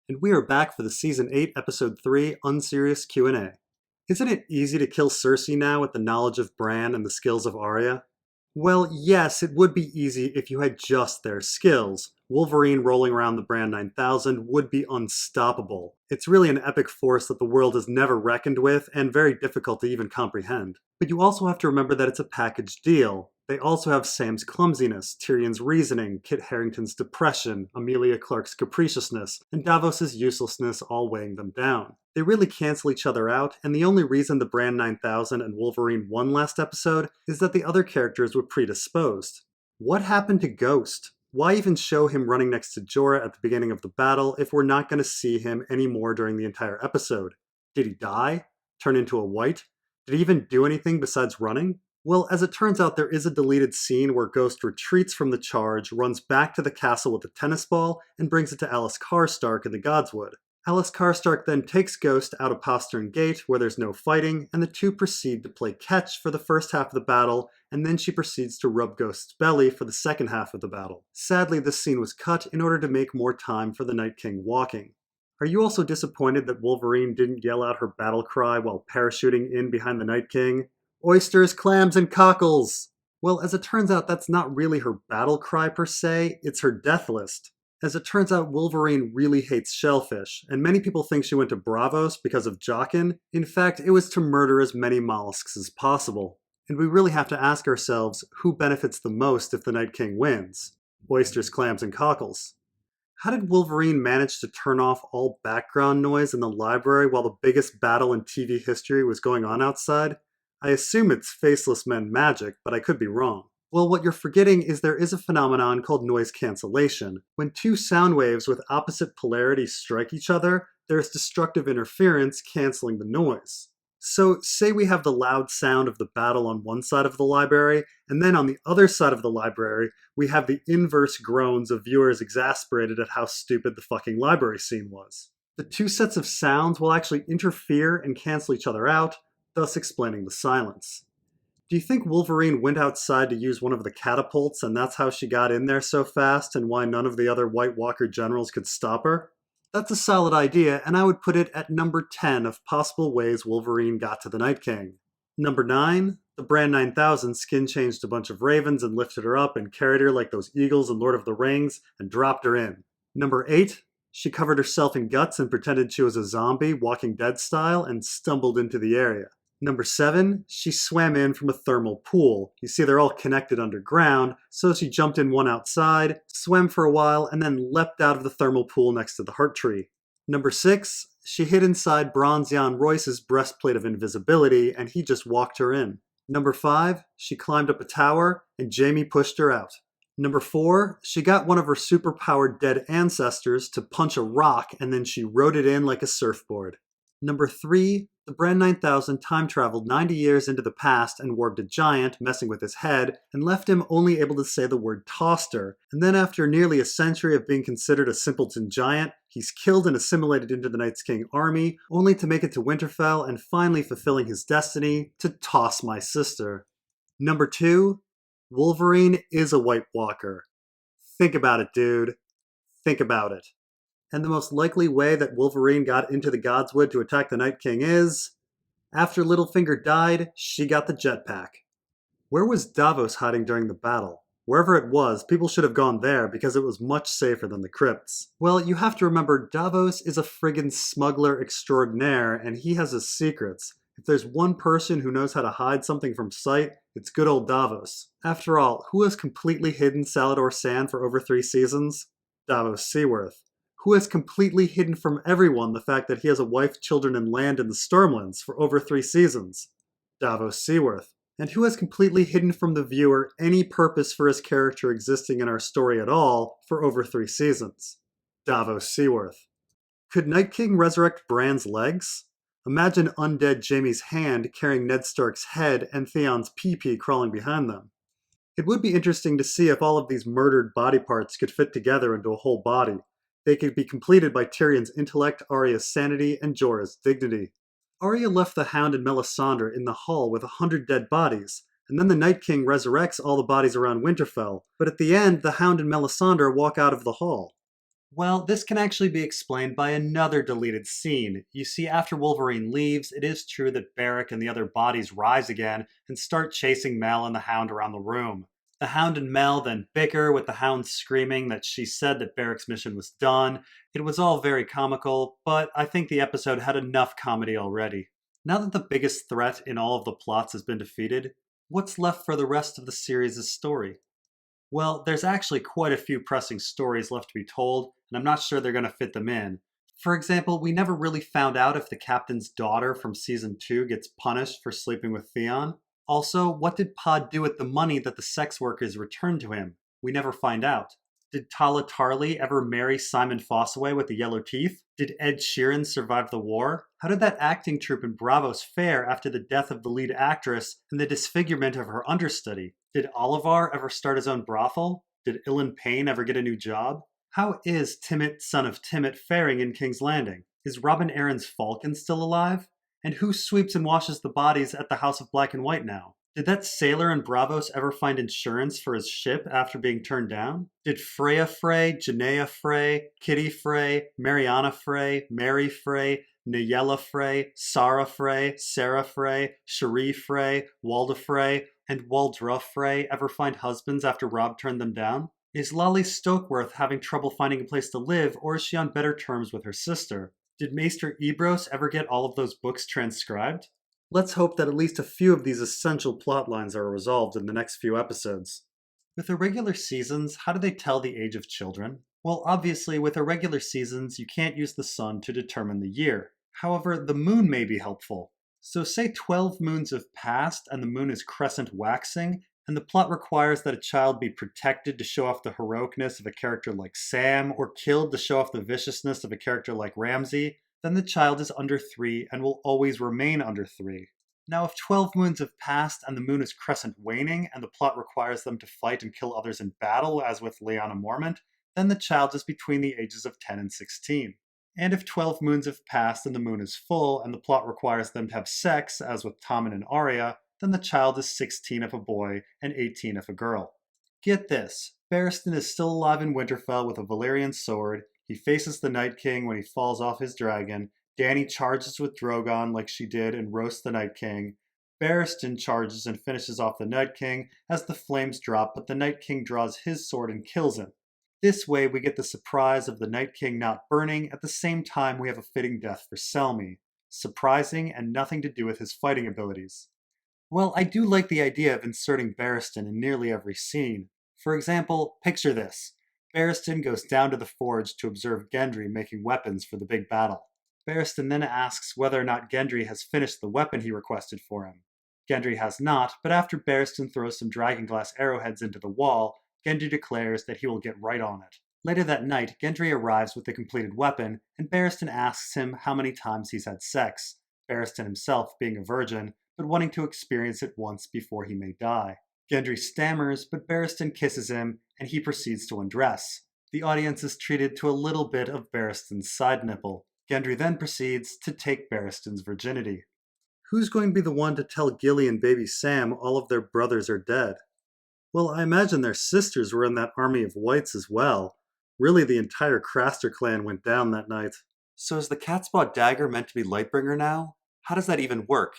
And we are back for the Season 8, Episode 3, Unserious Q&A. Isn't it easy to kill Cersei now with the knowledge of Bran and the skills of Arya? Well, yes, it would be easy if you had just their skills. Wolverine rolling around the Bran 9000 would be unstoppable. It's really an epic force that the world has never reckoned with and very difficult to even comprehend. But you also have to remember that it's a package deal. They also have Sam's clumsiness, Tyrion's reasoning, Kit Harington's depression, Emilia Clarke's capriciousness, and Davos's uselessness all weighing them down. They really cancel each other out, and the only reason the Bran 9000 and Wolverine won last episode is that the other characters were predisposed. What happened to Ghost? Why even show him running next to Jorah at the beginning of the battle if we're not going to see him anymore during the entire episode? Did he die? Turn into a white? Did he even do anything besides running? Well, as it turns out, there is a deleted scene where Ghost retreats from the charge, runs back to the castle with a tennis ball, and brings it to Alys Karstark in the Godswood. Alys Karstark then takes Ghost out of Postern Gate, where there's no fighting, and the two proceed to play catch for the first half of the battle, and then she proceeds to rub Ghost's belly for the second half of the battle. Sadly, this scene was cut in order to make more time for the Night King walking. Are you also disappointed that Wolverine didn't yell out her battle cry while parachuting in behind the Night King? Oysters, clams, and cockles! Well, as it turns out, that's not really her battle cry per se, it's her death list. As it turns out, Wolverine really hates shellfish, and many people think she went to Bravos because of Jaqen. In fact, it was to murder as many mollusks as possible. And we really have to ask ourselves, who benefits the most if the Night King wins? Oysters, clams, and cockles. How did Wolverine manage to turn off all background noise in the library while the biggest battle in TV history was going on outside? I assume it's faceless men magic, but I could be wrong. Well, what you're forgetting is there is a phenomenon called noise cancellation. When two sound waves with opposite polarity strike each other, there's destructive interference canceling the noise. So, say we have the loud sound of the battle on one side of the library, and then on the other side of the library, we have the inverse groans of viewers exasperated at how stupid the fucking library scene was. The two sets of sounds will actually interfere and cancel each other out, thus explaining the silence. Do you think Wolverine went outside to use one of the catapults and that's how she got in there so fast and why none of the other White Walker generals could stop her? That's a solid idea, and I would put it at number 10 of possible ways Wolverine got to the Night King. Number 9, the Bran 9000 skin changed a bunch of ravens and lifted her up and carried her like those eagles in Lord of the Rings and dropped her in. Number 8, she covered herself in guts and pretended she was a zombie, Walking Dead style, and stumbled into the area. Number 7, she swam in from a thermal pool. You see, they're all connected underground, so she jumped in one outside, swam for a while, and then leapt out of the thermal pool next to the heart tree. Number 6, she hid inside Bronzion Royce's breastplate of invisibility, and he just walked her in. Number 5, she climbed up a tower, and Jaime pushed her out. Number 4, she got one of her superpowered dead ancestors to punch a rock, and then she rode it in like a surfboard. Number 3, the Bran 9000 time-traveled 90 years into the past and warped a giant, messing with his head, and left him only able to say the word toaster. And then after nearly a century of being considered a simpleton giant, he's killed and assimilated into the Night's King army, only to make it to Winterfell and finally fulfilling his destiny to toss my sister. Number 2, Wolverine is a White Walker. Think about it, dude. Think about it. And the most likely way that Wolverine got into the Godswood to attack the Night King is, after Littlefinger died, she got the jetpack. Where was Davos hiding during the battle? Wherever it was, people should have gone there because it was much safer than the crypts. Well, you have to remember, Davos is a friggin' smuggler extraordinaire, and he has his secrets. If there's one person who knows how to hide something from sight, it's good old Davos. After all, who has completely hidden Salador Sand for over 3 seasons? Davos Seaworth. Who has completely hidden from everyone the fact that he has a wife, children, and land in the Stormlands for over 3 seasons? Davos Seaworth. And who has completely hidden from the viewer any purpose for his character existing in our story at all for over 3 seasons? Davos Seaworth. Could Night King resurrect Bran's legs? Imagine undead Jaime's hand carrying Ned Stark's head and Theon's pee-pee crawling behind them. It would be interesting to see if all of these murdered body parts could fit together into a whole body. They could be completed by Tyrion's intellect, Arya's sanity, and Jorah's dignity. Arya left the Hound and Melisandre in the hall with 100 dead bodies, and then the Night King resurrects all the bodies around Winterfell, but at the end, the Hound and Melisandre walk out of the hall. Well, this can actually be explained by another deleted scene. You see, after Wolverine leaves, it is true that Barrick and the other bodies rise again and start chasing Mel and the Hound around the room. The Hound and Mel then bicker, with the Hound screaming that she said that Barrick's mission was done. It was all very comical, but I think the episode had enough comedy already. Now that the biggest threat in all of the plots has been defeated, what's left for the rest of the series' story? Well, there's actually quite a few pressing stories left to be told, and I'm not sure they're going to fit them in. For example, we never really found out if the captain's daughter from season 2 gets punished for sleeping with Theon. Also, what did Pod do with the money that the sex workers returned to him? We never find out. Did Tala Tarly ever marry Simon Fossaway with the yellow teeth? Did Ed Sheeran survive the war? How did that acting troupe in Bravos fare after the death of the lead actress and the disfigurement of her understudy? Did Olivar ever start his own brothel? Did Ilan Payne ever get a new job? How is Timett, son of Timett, faring in King's Landing? Is Robin Aaron's Falcon still alive? And who sweeps and washes the bodies at the House of Black and White now? Did that sailor in Bravos ever find insurance for his ship after being turned down? Did Freya Frey, Janaea Frey, Kitty Frey, Mariana Frey, Mary Frey, Nayela Frey, Sarah Frey, Sarah Frey, Cherie Frey, Walda Frey, and Waldra Frey ever find husbands after Robb turned them down? Is Lolly Stokeworth having trouble finding a place to live, or is she on better terms with her sister? Did Maester Ebros ever get all of those books transcribed? Let's hope that at least a few of these essential plot lines are resolved in the next few episodes. With irregular seasons, how do they tell the age of children? Well, obviously, with irregular seasons, you can't use the sun to determine the year. However, the moon may be helpful. So say 12 moons have passed and the moon is crescent waxing, and the plot requires that a child be protected to show off the heroicness of a character like Sam, or killed to show off the viciousness of a character like Ramsay, then the child is under 3 and will always remain under 3. Now, if 12 moons have passed and the moon is crescent waning, and the plot requires them to fight and kill others in battle, as with Lyanna Mormont, then the child is between the ages of 10 and 16. And if 12 moons have passed and the moon is full, and the plot requires them to have sex, as with Tommen and Arya, then the child is 16 if a boy and 18 if a girl. Get this, Barristan is still alive in Winterfell with a Valyrian sword. He faces the Night King when he falls off his dragon. Dany charges with Drogon like she did and roasts the Night King. Barristan charges and finishes off the Night King as the flames drop, but the Night King draws his sword and kills him. This way we get the surprise of the Night King not burning at the same time we have a fitting death for Selmy. Surprising and nothing to do with his fighting abilities. Well, I do like the idea of inserting Barristan in nearly every scene. For example, picture this. Barristan goes down to the forge to observe Gendry making weapons for the big battle. Barristan then asks whether or not Gendry has finished the weapon he requested for him. Gendry has not, but after Barristan throws some dragonglass arrowheads into the wall, Gendry declares that he will get right on it. Later that night, Gendry arrives with the completed weapon, and Barristan asks him how many times he's had sex, Barristan himself being a virgin, but wanting to experience it once before he may die. Gendry stammers, but Barristan kisses him, and he proceeds to undress. The audience is treated to a little bit of Barristan's side nipple. Gendry then proceeds to take Barristan's virginity. Who's going to be the one to tell Gilly and baby Sam all of their brothers are dead? Well, I imagine their sisters were in that army of whites as well. Really, the entire Craster clan went down that night. So is the Catspaw dagger meant to be Lightbringer now? How does that even work?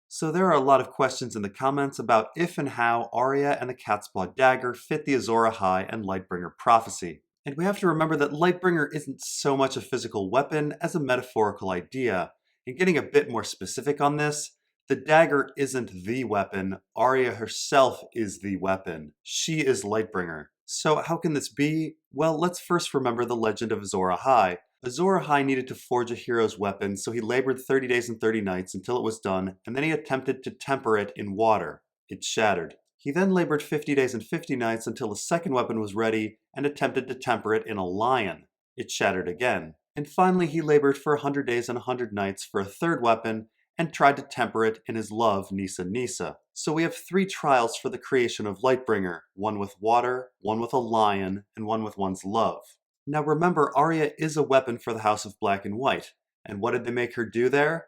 So there are a lot of questions in the comments about if and how Arya and the Catspaw dagger fit the Azor Ahai and Lightbringer prophecy. And we have to remember that Lightbringer isn't so much a physical weapon as a metaphorical idea. And getting a bit more specific on this, the dagger isn't the weapon, Arya herself is the weapon. She is Lightbringer. So how can this be? Well, let's first remember the legend of Azor Ahai. Azor Ahai needed to forge a hero's weapon, so he labored 30 days and 30 nights until it was done, and then he attempted to temper it in water. It shattered. He then labored 50 days and 50 nights until a second weapon was ready, and attempted to temper it in a lion. It shattered again. And finally he labored for 100 days and 100 nights for a third weapon, and tried to temper it in his love, Nissa Nissa. So we have 3 trials for the creation of Lightbringer, one with water, one with a lion, and one with one's love. Now remember, Arya is a weapon for the House of Black and White, and what did they make her do there?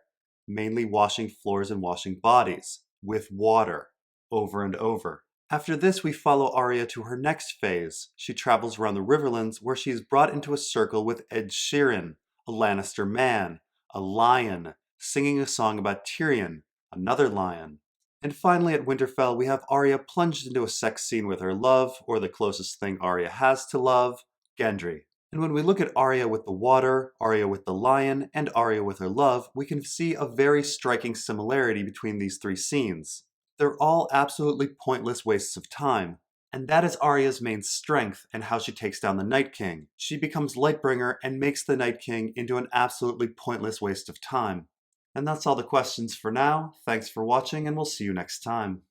Mainly washing floors and washing bodies, with water, over and over. After this, we follow Arya to her next phase. She travels around the Riverlands where she is brought into a circle with Ed Sheeran, a Lannister man, a lion, singing a song about Tyrion, another lion. And finally at Winterfell, we have Arya plunged into a sex scene with her love, or the closest thing Arya has to love, Gendry. And when we look at Arya with the water, Arya with the lion, and Arya with her love, we can see a very striking similarity between these three scenes. They're all absolutely pointless wastes of time. And that is Arya's main strength and how she takes down the Night King. She becomes Lightbringer and makes the Night King into an absolutely pointless waste of time. And that's all the questions for now. Thanks for watching, and we'll see you next time.